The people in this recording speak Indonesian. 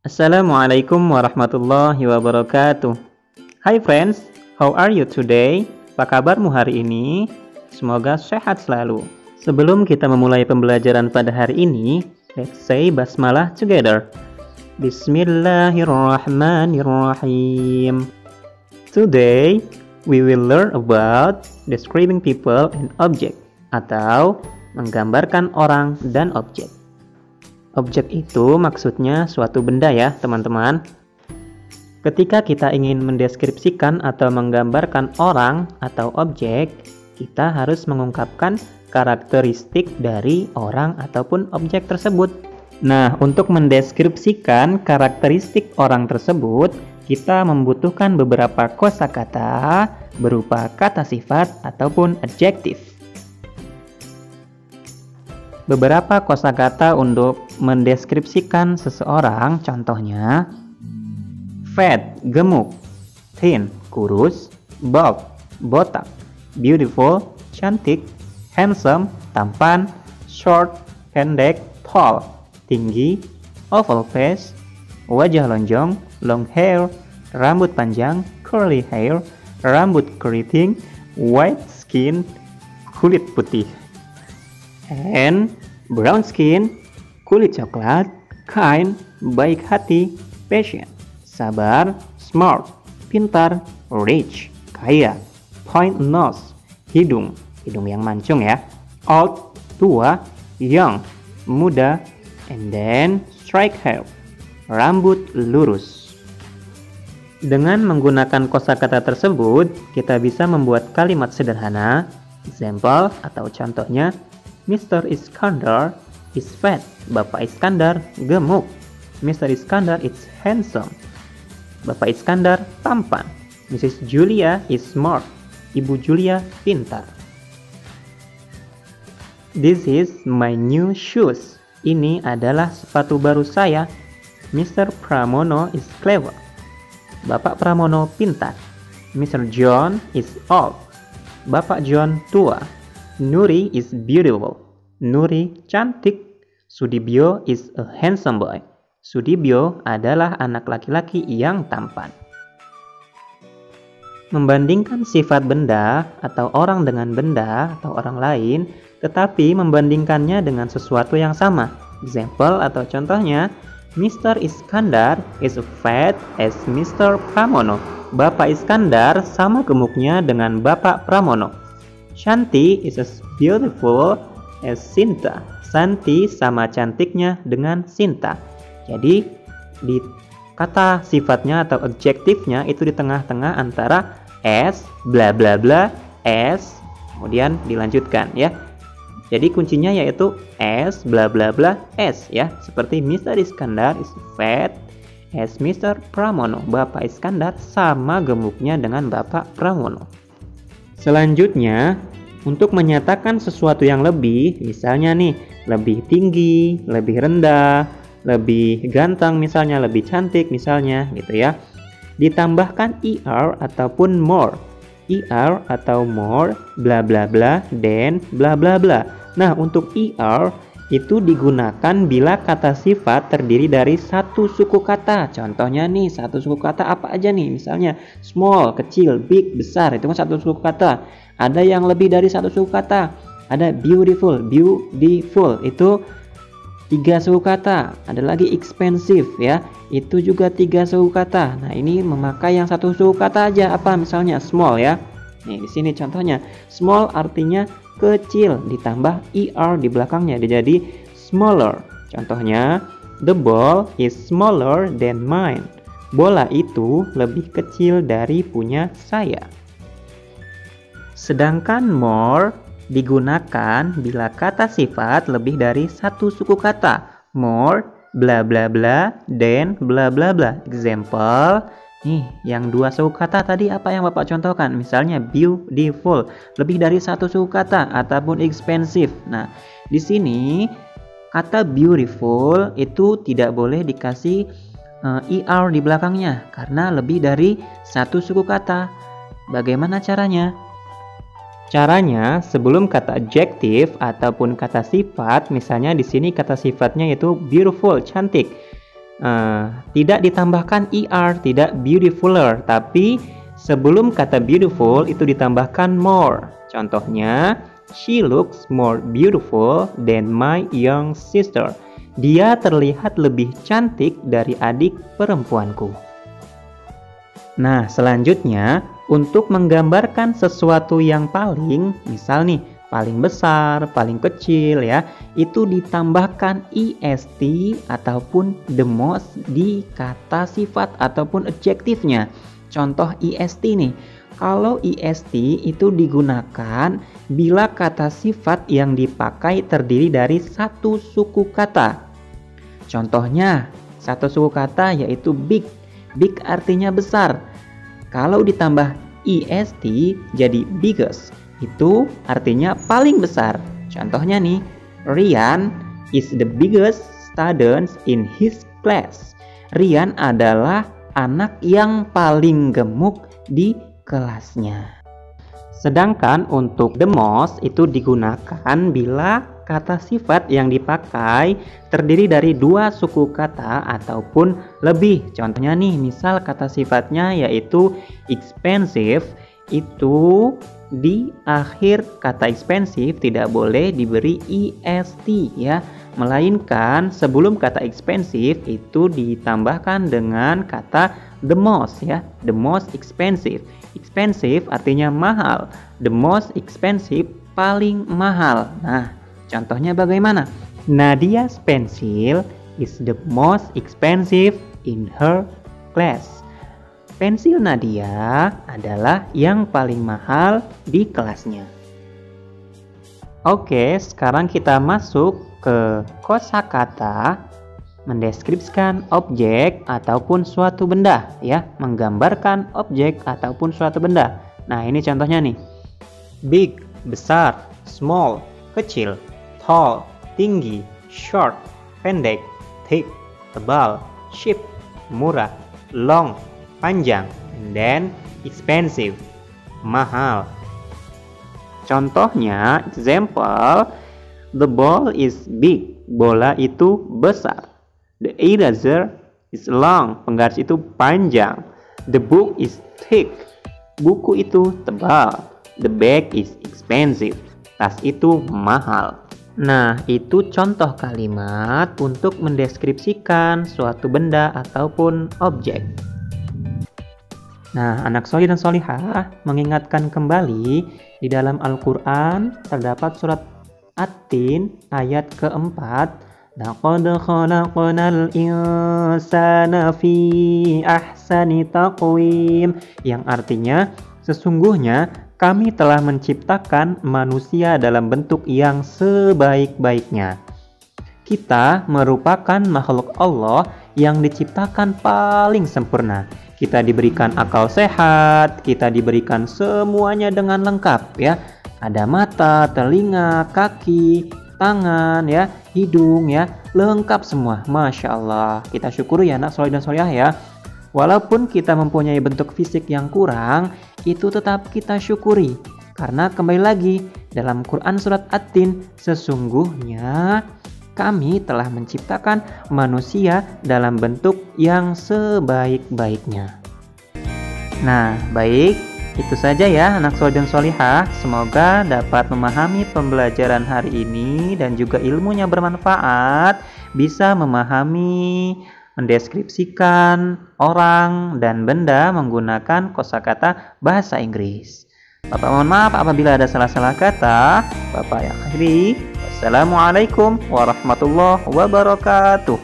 Assalamualaikum warahmatullahi wabarakatuh. Hai friends, how are you today? Apa kabarmu hari ini? Semoga sehat selalu. Sebelum kita memulai pembelajaran pada hari ini, let's say basmalah together. Bismillahirrahmanirrahim. Today, we will learn about describing people and object, atau menggambarkan orang dan objek. Objek itu maksudnya suatu benda ya teman-teman. Ketika kita ingin mendeskripsikan atau menggambarkan orang atau objek, kita harus mengungkapkan karakteristik dari orang ataupun objek tersebut. Nah, untuk mendeskripsikan karakteristik orang tersebut, kita membutuhkan beberapa kosakata berupa kata sifat ataupun adjektif. Beberapa kosakata untuk mendeskripsikan seseorang, contohnya fat, gemuk, thin, kurus, bulk, botak, beautiful, cantik, handsome, tampan, short, pendek, tall, tinggi, oval face, wajah lonjong, long hair, rambut panjang, curly hair, rambut keriting, white skin, kulit putih, and brown skin, kulit coklat, kind, baik hati, patient, sabar, smart, pintar, rich, kaya, point nose, hidung yang mancung ya, old, tua, young, muda, and then straight hair, rambut lurus. Dengan menggunakan kosakata tersebut, kita bisa membuat kalimat sederhana, example atau contohnya, Mr. Iskandar is fat. Bapak Iskandar gemuk. Mr. Iskandar is handsome. Bapak Iskandar tampan. Mrs. Julia is smart. Ibu Julia pintar. This is my new shoes. Ini adalah sepatu baru saya. Mr. Pramono is clever. Bapak Pramono pintar. Mr. John is old. Bapak John tua. Nuri is beautiful. Nuri cantik. Sudibyo is a handsome boy. Sudibyo adalah anak laki-laki yang tampan. Membandingkan sifat benda atau orang dengan benda atau orang lain, tetapi membandingkannya dengan sesuatu yang sama. Example atau contohnya, Mr. Iskandar is fat as Mr. Pramono. Bapak Iskandar sama gemuknya dengan Bapak Pramono. Shanti is as beautiful as Sinta. Santi sama cantiknya dengan Sinta. Jadi di kata sifatnya atau adjektifnya itu di tengah-tengah antara as, bla bla bla, as, kemudian dilanjutkan ya. Jadi kuncinya yaitu as, bla bla bla, as ya. Seperti Mr. Iskandar is fat as Mr. Pramono. Bapak Iskandar sama gemuknya dengan Bapak Pramono. Selanjutnya, untuk menyatakan sesuatu yang lebih, misalnya nih, lebih tinggi, lebih rendah, lebih ganteng misalnya, lebih cantik misalnya, gitu ya. Ditambahkan er ataupun more. Er atau more, bla bla bla, dan bla bla bla. Nah, untuk er itu digunakan bila kata sifat terdiri dari satu suku kata. Contohnya nih, satu suku kata apa aja nih? Misalnya small, kecil, big, besar, itu kan satu suku kata. Ada yang lebih dari satu suku kata. Ada beautiful, beautiful, itu 3 suku kata. Ada lagi expensive ya, itu juga 3 suku kata. Nah, ini memakai yang satu suku kata aja. Apa misalnya small ya. Nih di sini contohnya, small artinya kecil ditambah er di belakangnya jadi smaller. Contohnya, the ball is smaller than mine. Bola itu lebih kecil dari punya saya. Sedangkan more digunakan bila kata sifat lebih dari satu suku kata. More, bla bla bla, dan bla bla bla. Example, nih yang 2 suku kata tadi apa yang Bapak contohkan? Misalnya beautiful, lebih dari satu suku kata, ataupun expensive. Nah, di sini kata beautiful itu tidak boleh dikasih er di belakangnya karena lebih dari satu suku kata. Bagaimana caranya? Caranya, sebelum kata adjektif ataupun kata sifat, misalnya di sini kata sifatnya yaitu beautiful, cantik. tidak ditambahkan er, tidak beautifuler, tapi sebelum kata beautiful itu ditambahkan more. Contohnya, she looks more beautiful than my young sister. Dia terlihat lebih cantik dari adik perempuanku. Nah, selanjutnya untuk menggambarkan sesuatu yang paling, misal nih, paling besar, paling kecil ya, itu ditambahkan est ataupun the most di kata sifat ataupun adjektifnya. Contoh est nih, kalau est itu digunakan bila kata sifat yang dipakai terdiri dari satu suku kata. Contohnya, satu suku kata yaitu big. Big artinya besar. Kalau ditambah est jadi biggest. Itu artinya paling besar. Contohnya nih, Ryan is the biggest student in his class. Ryan adalah anak yang paling gemuk di kelasnya. Sedangkan untuk the most itu digunakan bila kata sifat yang dipakai terdiri dari dua suku kata ataupun lebih. Contohnya nih, misal kata sifatnya yaitu expensive, itu di akhir kata expensive tidak boleh diberi est ya, melainkan sebelum kata expensive itu ditambahkan dengan kata the most ya, the most expensive. Expensive artinya mahal, the most expensive paling mahal. Nah, contohnya bagaimana? Nadia's pencil is the most expensive in her class. Pensil Nadia adalah yang paling mahal di kelasnya. Oke, sekarang kita masuk ke kosakata mendeskripsikan objek ataupun suatu benda ya, menggambarkan objek ataupun suatu benda. Nah, ini contohnya nih. Big, besar, small, kecil, tall, tinggi, short, pendek, thick, tebal, cheap, murah, long, panjang, and then expensive, mahal. Contohnya, example, the ball is big, bola itu besar. The eraser is long, penggaris itu panjang. The book is thick, buku itu tebal. The bag is expensive, tas itu mahal. Nah, itu contoh kalimat untuk mendeskripsikan suatu benda ataupun objek. Nah, anak solih dan solihah mengingatkan kembali di dalam Al-Quran terdapat surat At-Tin ayat keempat. Laqad khalaqnal insana fi ahsani taqwim, yang artinya sesungguhnya kami telah menciptakan manusia dalam bentuk yang sebaik-baiknya. Kita merupakan makhluk Allah yang diciptakan paling sempurna. Kita diberikan akal sehat, kita diberikan semuanya dengan lengkap ya. Ada mata, telinga, kaki, tangan ya, hidung ya, lengkap semua. Masya Allah, kita syukuri ya anak soleh dan solehah ya. Walaupun kita mempunyai bentuk fisik yang kurang, itu tetap kita syukuri. Karena kembali lagi dalam Quran surat At-Tin, sesungguhnya kami telah menciptakan manusia dalam bentuk yang sebaik-baiknya. Nah, baik, itu saja ya anak soleh dan solihah. Semoga dapat memahami pembelajaran hari ini dan juga ilmunya bermanfaat, bisa memahami, mendeskripsikan orang dan benda menggunakan kosakata bahasa Inggris. Bapak mohon maaf apabila ada salah-salah kata. Bapak akhiri. Assalamualaikum warahmatullahi wabarakatuh.